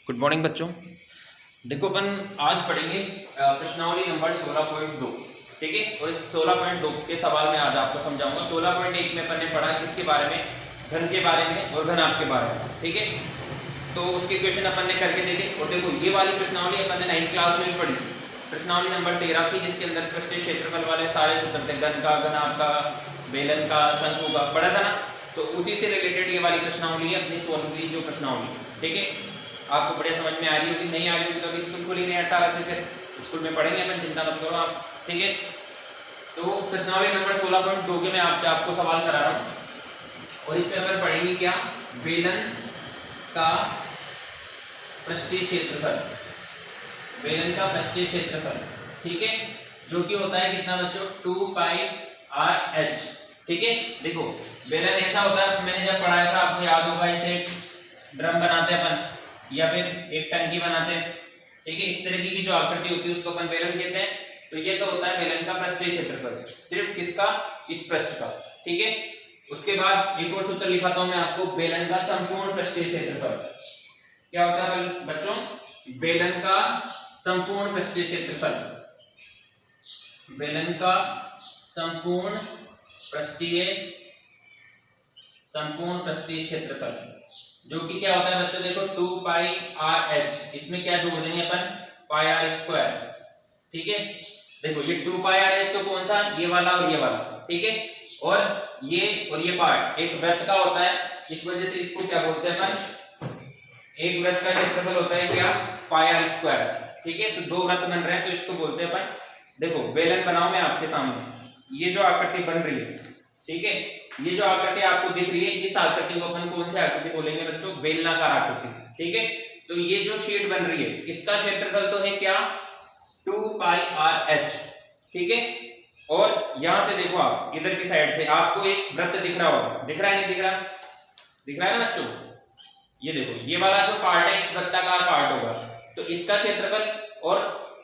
Good morning बच्चों। देखो अपन आज पढ़ेंगे प्रश्नावली नंबर 16.2। ठीक है, और इस 16.2 के सवाल में आज आपको समझाऊंगा। 16.1 में अपन ने पढ़ा किसके बारे में, घन के बारे में और घनाभ के बारे में। ठीक है, तो उसके क्वेश्चन अपन ने करके देखे। और देखो ये वाली प्रश्नावली अपन ने 9th क्लास में भी पढ़ी, प्रश्नावली नंबर 13 की, जिसके अंदर पृष्ठीय क्षेत्रफल वाले सारे सूत्र थे, घन का, घनाभ का, बेलन का, शंकु का, पढ़ा था ना। तो उसी से रिलेटेड ये वाली प्रश्नावली है अपनी 16 की जो प्रश्नावली। ठीक है, आपको बढ़िया समझ में आ रही होगी, नहीं आ रही होगी तो अभी स्कूल खुली नहीं 18 से, फिर स्कूल में पढ़ेंगे अपन, चिंता मत करो आप। ठीक है, तो प्रश्नावली नंबर 16.2 के मैं आपको सवाल करा रहा हूँ, और इसमें अपन पढ़ेंगे क्या, बेलन का पृष्ठीय क्षेत्रफल, बेलन का पृष्ठीय क्षेत्रफल। ठीक है, जो कि होता है कितना बच्चों, 2πr(h). ठीक है, देखो बेलन ऐसा होता है, मैंने जब पढ़ाया था आपको याद होगा, इसे ड्रम बनाते हैं अपन या फिर एक टंकी बनाते हैं। ठीक है, इस तरीके की जो आकृति होती है उसको अपन बेलन कहते हैं। तो ये तो होता है बेलन का पृष्ठीय क्षेत्रफल, सिर्फ किसका, इस पृष्ठ का। ठीक है, उसके बाद एक और सूत्र लिखा था मैं आपको, बेलन का संपूर्ण पृष्ठीय क्षेत्रफल। क्या होता है बच्चों, बेलन का संपूर्ण पृष्ठीय क्षेत्रफल, बेलन का संपूर्ण पृष्ठीय क्षेत्रफल, जो कि क्या होता है बच्चों, देखो 2πr(h). इसमें क्या जोड़ देंगे अपन, πr²। ठीक है, देखो ये 2πr(h) तो कौन सा, ये वाला और ये वाला। ठीक है, और ये पार्ट एक वृत्त का होता है, इस वजह से इसको क्या बोलते हैं अपन, एक वृत्त का क्षेत्रफल होता है क्या, πr²। ठीक है, तो दो वृत्त बन रहे हैं तो इसको बोलते हैं अपन, देखो बेलन बनाओ मैं आपके सामने, ये जो आकृति बन रही है, ठीक है, ये जो आकृति आपको दिख रही है, इस आकृति को अपन कौन सी आकृति बोलेंगे बच्चों, बेलनाकार आकृति। ठीक है, तो ये जो शीट बन रही है इसका क्षेत्रफल तो है क्या, 2πr(h). ठीक है, और यहां से देखो आप इधर की साइड से आपको एक वृत्त दिख रहा होगा, दिख रहा है नहीं दिख रहा, दिख रहा है ना बच्चों, ये देखो ये वाला जो पार्ट है एक वृत्ताकार पार्ट होगा, तो इसका क्षेत्रफल, और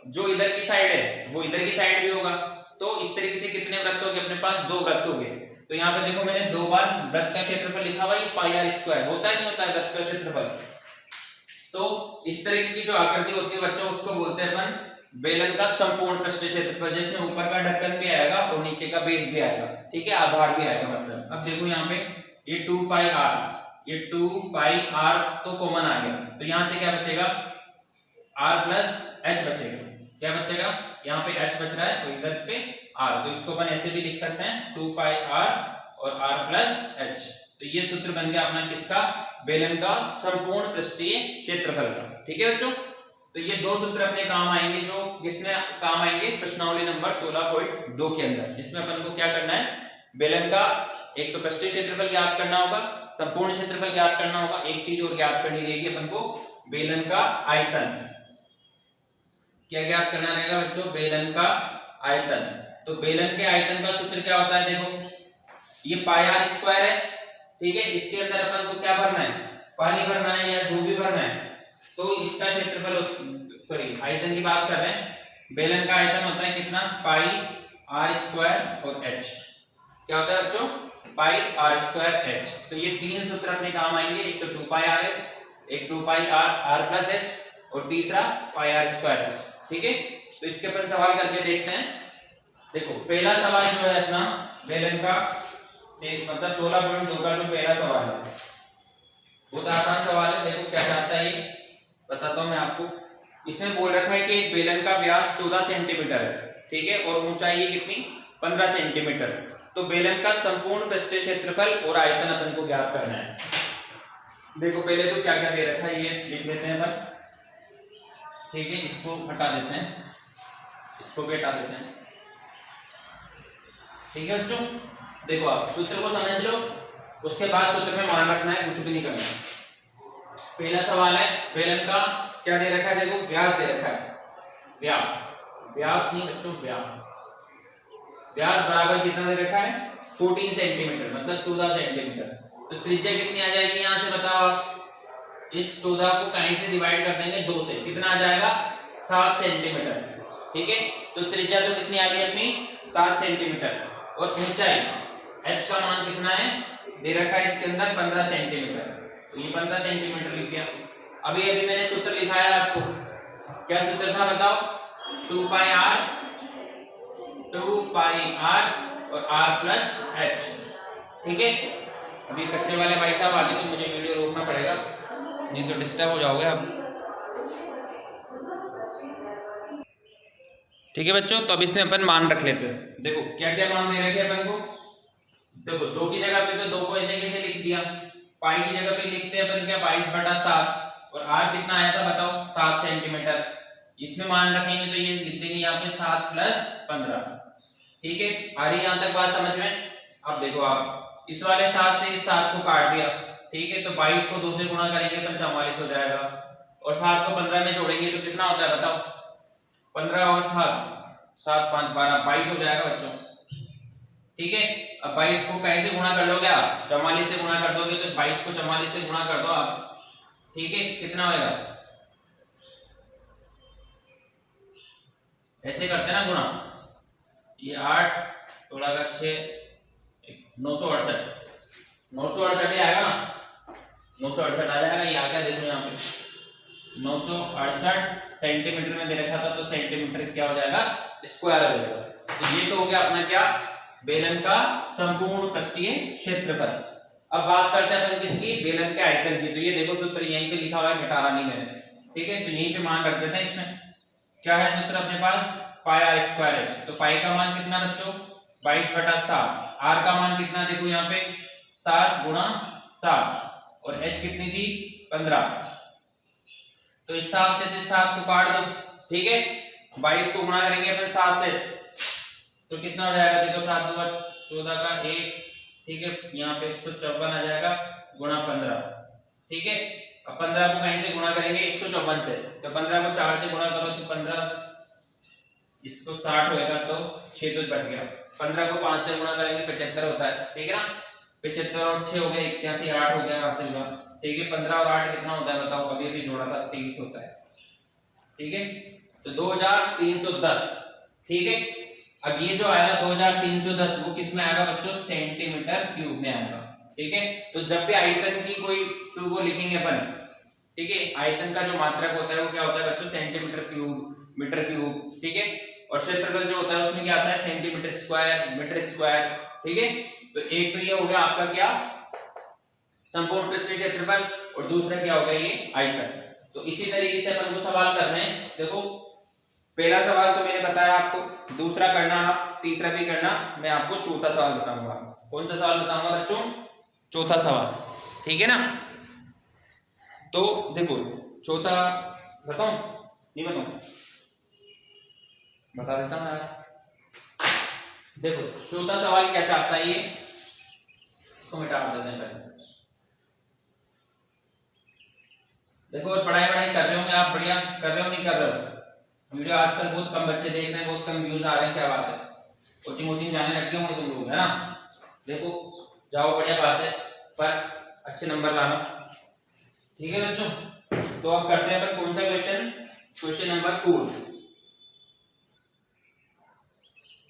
जो इधर की साइड है वो इधर की साइड भी होगा। तो इस तरीके से कितने वृत्त हो गए अपने पास, दो वृत्त हो गए। तो यहाँ पे देखो मैंने दो बार वृत्त का क्षेत्रफल लिखा हुआ, ये πr² होता है, नहीं होता है वृत्त का क्षेत्रफल। तो इस तरीके की जो आकृति होती है बच्चों, उसको बोलते हैं अपन बेलन का संपूर्ण पृष्ठीय क्षेत्रफल, जिसमें ऊपर का ढक्कन भी आएगा और नीचे का बेस भी आएगा। ठीक है, आधार भी आएगा मतलब। अब देखो यहाँ पे ये 2πr, ये 2πr तो कॉमन आ गया, तो यहाँ से क्या बचेगा, r+h बचेगा। क्या बचेगा, यहाँ पे h बच रहा है, तो इधर पे r, तो इसको अपन ऐसे भी लिख सकते हैं 2πr और r+h। तो ये सूत्र बन गया अपना किसका, बेलन का संपूर्ण पृष्ठीय क्षेत्रफल का। ठीक है बच्चों, तो ये दो सूत्र अपने काम आएंगे, जो किसमें काम आएंगे, प्रश्नावली नंबर 16.2 के अंदर, जिसमें अपन को क्या करना है, बेलन का एक तो पृष्ठीय क्षेत्रफल ज्ञात करना होगा, संपूर्ण क्षेत्रफल ज्ञात करना होगा, एक चीज और ज्ञात करनी रहेगी अपन को, बेलन का आयतन। क्या ज्ञात करना रहेगा बच्चों, बेलन का आयतन। तो बेलन के आयतन का सूत्र क्या होता है, देखो ये πr² है। ठीक है, इसके अंदर अपन को क्या भरना है, पानी भरना है या जो भी भरना है, तो इसका क्षेत्रफल, सॉरी आयतन की बात कर रहे हैं, बेलन का आयतन होता है कितना, πr² और h। क्या होता है बच्चों, πr²h। तो ये तीन सूत्र अपने काम आएंगे, एक तो 2πr(h), एक 2πr+h और तीसरा πr²h। ठीक है, तो इसके अपन सवाल करके देखते हैं। देखो पहला सवाल जो है अपना बेलन का, मतलब 16.2 का जो पहला सवाल है, बहुत आसान सवाल है। देखो क्या चाहता है ये, बताता हूं मैं आपको। इसमें बोल रखा है कि एक बेलन का व्यास 14 सेंटीमीटर है, ठीक है, और ऊंचाई है कितनी, 15 सेंटीमीटर। तो बेलन का संपूर्ण पृष्ठीय क्षेत्रफल और आयतन अपन को ज्ञात करना है। देखो पहले तो क्या क्या दे रखा है ये लिख लेते हैं अपन। ठीक है, इसको हटा देते हैं, इसको भी हटा देते हैं। ठीक है बच्चों, देखो आप सूत्र को समझ लो, उसके बाद सूत्र में मान रखना है, कुछ भी नहीं करना है। पहला सवाल है बेलन का क्या दे रखा है, देखो व्यास दे रखा है, व्यास नहीं बच्चों, व्यास बराबर कितना दे रखा है, 14 सेंटीमीटर, मतलब 14 सेंटीमीटर। तो त्रिज्या कितनी आ जाएगी, यहां से बताओ आप, इस 14 को कहीं से डिवाइड कर देंगे 2 से, कितना आ जाएगा, 7 सेंटीमीटर। ठीक है, तो त्रिज्या तो कितनी आ गई अपनी, 7 सेंटीमीटर, और ऊंचाई h का मान कितना है, दे रखा है इसके अंदर 15 सेंटीमीटर। तो ये 15 सेंटीमीटर लिख दिया। अभी अभी मैंने सूत्र लिखाया आपको, क्या सूत्र था बताओ? 2 पाई r और r प्लस h। ठीक है, अभी कच्चे वाले भाई साहब आगे तो मुझे वीडियो रोकना पड़ेगा, नहीं तो डिस्टर्ब हो जाओगे आप। ठीक है बच्चों, तो अब इसमें अपन मान रख लेते हैं। देखो क्या क्या मान दे रखे हैं अपन को। देखो 2 की जगह पे तो 2 को ऐसे कैसे लिख दिया, पाई की जगह पे लिखते हैं अपन क्या 22/7 और r कितना आया था बताओ 7 सेंटीमीटर। इसमें मान रखेंगे तो ये लिख देंगे यहाँ पे 7 + 15। ठीक है, आ रही यहाँ तक बात समझ में? अब देखो आप इस वाले 7 से इस 7 को काट दिया, ठीक है, तो 22 को 2 से गुणा करेंगे तो 44 हो जाएगा और 7 को 15 में जोड़ेंगे तो कितना होता है बताओ? 15 और 7 5 12 22 हो जाएगा बच्चों। ठीक है, अब 22 को कैसे गुणा कर लोगे आप? 44 से गुणा कर दोगे, तो 22 को 44 से गुणा कर दो आप। ठीक है, कितना होएगा? ऐसे करते ना गुणा, ये 8 थोड़ा का 6 968 968 ही आएगा ना, 968 आ जाएगा। ये आ गया, देखो यहाँ पे 968 सेंटीमीटर में दे रखा था, तो सेंटीमीटर क्या हो जाएगा? स्क्वायर हो जाएगा। तो ये तो हो गया अपना क्या, बेलन का संपूर्ण पृष्ठीय क्षेत्रफल। अब बात करते हैं अपन किसकी, बेलन के आयतन की। तो ये देखो सूत्र यहीं पे लिखा हुआ है, मिटा नहीं मैंने। ठीक है, तो यहीं पे मान रख देते हैं। इसमें क्या है सूत्र अपने पास, पाई r स्क्वायर h। तो पाई का मान कितना बच्चों? 22/7। r का मान कितना देखो यहाँ पे 7 × 7 और h कितनी थी 15। तो इस 7 से 7 को काट दो। ठीक है, 22 को गुणा करेंगे अपन 7 से तो कितना हो जाएगा? देखो 7 × 2 = 14 का 1। ठीक है, यहाँ पे 154 आ जाएगा गुणा 15। ठीक है, अब 15 को कहीं से गुणा करेंगे 154 से, तो 15 को 4 से गुणा करो तो 15, इसको 60 होएगा तो 6 तो बच गया। 15 को 5 से गुणा करेंगे 75 होता है। ठीक है ना, 75 और 6 हो गए 81, 8 हो गया हासिल हुआ। ठीक है, 15 और 8 कितना होता है बताओ? अभी अभी जोड़ा था 23 होता है। ठीक है, तो 2310। ठीक है, अब ये जो आएगा 2310 वो किस में आएगा बच्चों? सेंटीमीटर क्यूब में आएगा। ठीक है, तो जब भी आयतन की कोई वो लिखेंगे अपन, ठीक है, आयतन का जो मात्रक होता है वो क्या होता है बच्चों? Centimetre cube, metre cube. ठीक है, और क्षेत्रफल जो होता है उसमें क्या आता है? Centimetre square, metre square. ठीक है, तो एक तो ये हो गया आपका क्या, संपूर्ण पृष्ठीय क्षेत्रफल, और दूसरा क्या होगा ये आयतन। तो इसी तरीके से अपन को सवाल करने हैं। देखो पहला सवाल तो मैंने बताया आपको, दूसरा करना आप, तीसरा भी करना। मैं आपको चौथा सवाल बताऊंगा। कौन सा सवाल बताऊंगा बच्चों? चौथा सवाल। ठीक है ना, तो देखो चौथा बताऊं नहीं बताऊं? बता देता हूं यार। देखो चौथा सवाल क्या चाहता है, ये इसको मिटा देते हैं पहले। देखो और पढ़ाई कर रहे होंगे आप, बढ़िया कर रहे हो नहीं कर रहे हो? वीडियो आजकल बहुत कम बच्चे देख रहे हैं, बहुत कम व्यूज आ रहे हैं, क्या बात है? कोचिंग वोचिंग जाने लग गए होंगे तुम लोग, है ना? देखो जाओ, बढ़िया बात है, पर अच्छे नंबर लाना। ठीक है बच्चों, तो अब करते हैं अपन कौन सा question? Question number 4।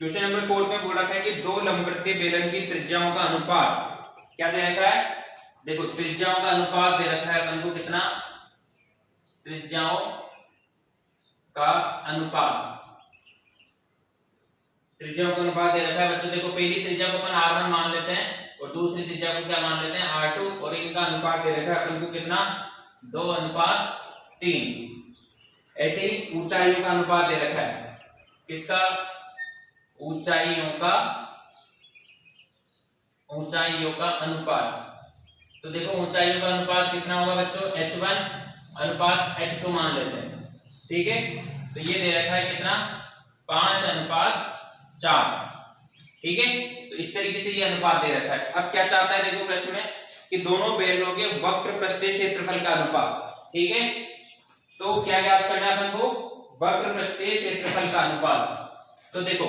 Question number 4 में बोल रखा है कि दो लंबवृत्तीय बेलन की त्रिज्याओं का अनुपात क्या दे रखा है? देखो त्रिज्याओं का अनुपात दे रखा है अपन को कितना? त्रिज्याओं का अनुपात, त्रिज्याओं का अनुपात दे रखा है बच्चों। देखो पहली त्रिज्या को अपन r1 मान लेते हैं और दूसरी त्रिज्या को क्या मान लेते हैं? r2, और इनका अनुपात दे रखा है अपन को कितना? 2:3। ऐसे ही ऊंचाइयों का अनुपात दे रखा है, किसका? ऊंचाइयों का अनुपात। तो देखो ऊंचाइयों का अनुपात कितना होगा बच्चों? h1:h2 मान लेते हैं। ठीक है, तो ये दे रखा है कितना? 5:4। ठीक है, तो इस तरीके से ये अनुपात दे रखा है। अब क्या चाहता है देखो प्रश्न में कि दोनों बेलनों के वक्र पृष्ठीय क्षेत्रफल का अनुपात। ठीक है, तो क्या याद करना है अपन को? वक्र पृष्ठीय क्षेत्रफल का अनुपात। तो देखो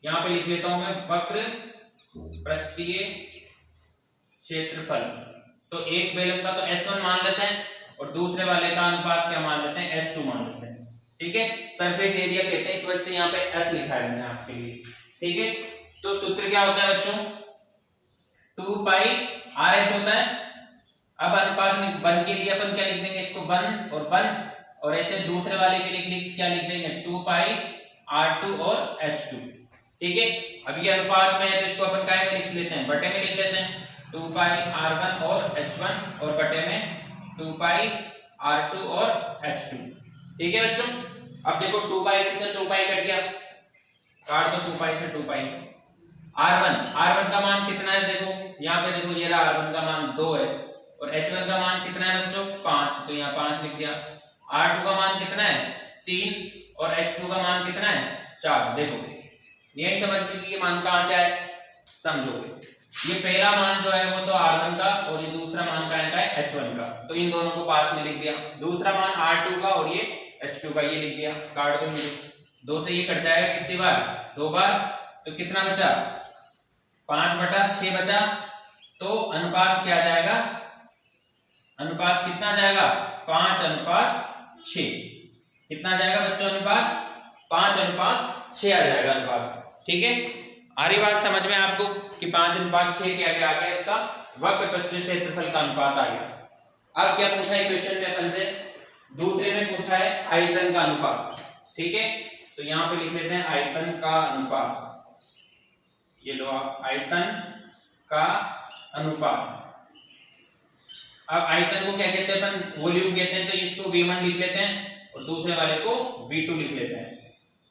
यहां पे लिख लेता हूं मैं, वक्र पृष्ठीय क्षेत्रफल। तो एक बेलन का तो S1 मान लेते हैं और दूसरे वाले का अनुपात क्या मान लेते हैं? S2 मान लेते हैं। ठीक है, सरफेस एरिया कहते हैं, इस वजह से यहाँ पे S लिखा है मैंने आपके लिए। ठीक है, तो सूत्र क्या होता है बच्चों? 2 पाई RH होता है, अब अनुपात 1 के लिए अपन क्या लिख देंगे, इसको 1 और 1, और ऐसे दूसरे वाले के लिए क्या लिख देंगे 2 पाई r2 और h2। ठीक है, अब ये अनुपात में है तो इसको अपन काय में लिख लेते हैं, बटे में लिख लेते हैं 2 पाई r1 और h1 और बटे में 2 पाई r2 और h2। ठीक है बच्चों, अब देखो 2 पाई से 2 पाई कट गया, काट दो 2 पाई से 2 पाई। r1 का मान कितना है, देखो यहाँ पे देखो ये रहा r1 का मान 2 है, और h1 का मान कितना है बच्चों 5, तो यहाँ 5 लिख दिया। r2 का मान कितना है 3, और h2 का मान कितना है 4। देखो यही समझ में कि ये मान कहां से आए, समझो फिर। ये पहला मान जो है वो तो r1 का, और ये दूसरा मान का है h1 का, तो इन दोनों को पास में लिख दिया। दूसरा मान r2 का और ये h2 का, ये लिख दिया। काट दो इनको, 2 से ये कट जाएगा कितनी बार, 2 बार, तो कितना बचा 5/6 बचा। तो अनुपात क्या जाएगा, अनुपात कितना जाएगा 5:6। कितना जाएगा बच्चों अनुपात 5:6 आ जाएगा अनुपात। ठीक है, आ रही बात समझ में आपको कि 5:6 क्या क्या आ गया, इसका वक्रपृष्ठीय क्षेत्रफल का अनुपात आ गया। अब क्या पूछा है क्वेश्चन में अपन से, दूसरे में पूछा है आयतन का अनुपात। ठीक है, तो यहां पे लिख लेते हैं आयतन का अनुपात। ये लो आप, आयतन का अनुपात। अब आयतन को क्या कहते हैं अपन, वॉल्यूम कहते हैं, तो इसको V1 लिख लेते हैं और दूसरे वाले को V2 लिख लेते हैं।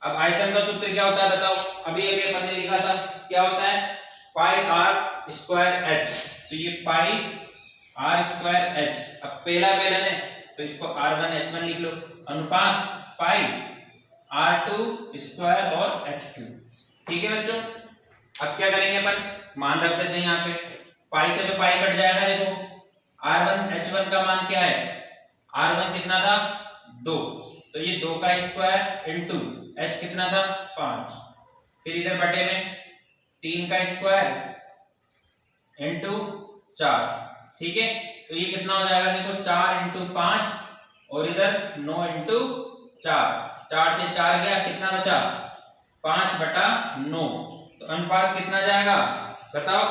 अब आयतन का सूत्र क्या होता है बताओ, अभी अभी अपन ने लिखा था, क्या होता है पाई r स्क्वायर h। तो ये पाई r स्क्वायर h, अब पहला बेलन है तो इसको r1 h1 लिख लो, अनुपात पाई r2 स्क्वायर और h2। ठीक है बच्चों, अब क्या करेंगे अपन, मान रख देते हैं यहाँ पे, पाई से तो पाई कट जाएगा। देखो r1 h1 का मान क्या है, r1 कितना था 2, तो ये 2 का स्क्वायर इंटू h कितना था 5, फिर इधर बटे में 3 का स्क्वायर इंटू 4। ठीक है, तो ये कितना हो जाएगा, देखो 4 इंटू 5 और इधर 9 इंटू 4, 4 से 4 गया, कितना बचा 5/9। तो अनुपात कितना जाएगा बताओ,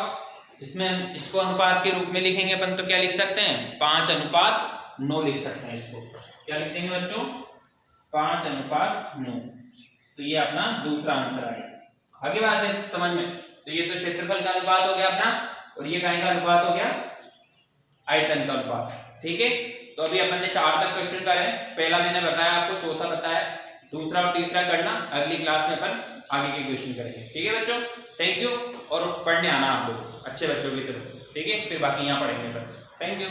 इसमें इसको अनुपात के रूप में लिखेंगे अपन तो क्या लिख सकते हैं 5:9 लिख सकते हैं। इसको क्या लिख देंगे बच्चों 5:9। तो ये अपना दूसरा आंसर आ गया। आगे बात है समझ में, तो ये तो क्षेत्रफल का अनुपात हो गया अपना, और ये काय का अनुपात हो गया आयतन का अनुपात। ठीक है, तो अभी अपन ने 4 तक क्वेश्चन करे, पहला मैंने बताया आपको, चौथा बताया, दूसरा और तीसरा करना अगली क्लास में अपन आगे के क्वेश्चन करेंगे। ठीक है बच्चों, थैंक यू, और पढ़ने आना आप लोग अच्छे बच्चों की तरफ। ठीक है, फिर बाकी यहाँ पढ़ेंगे अपन। Thank you.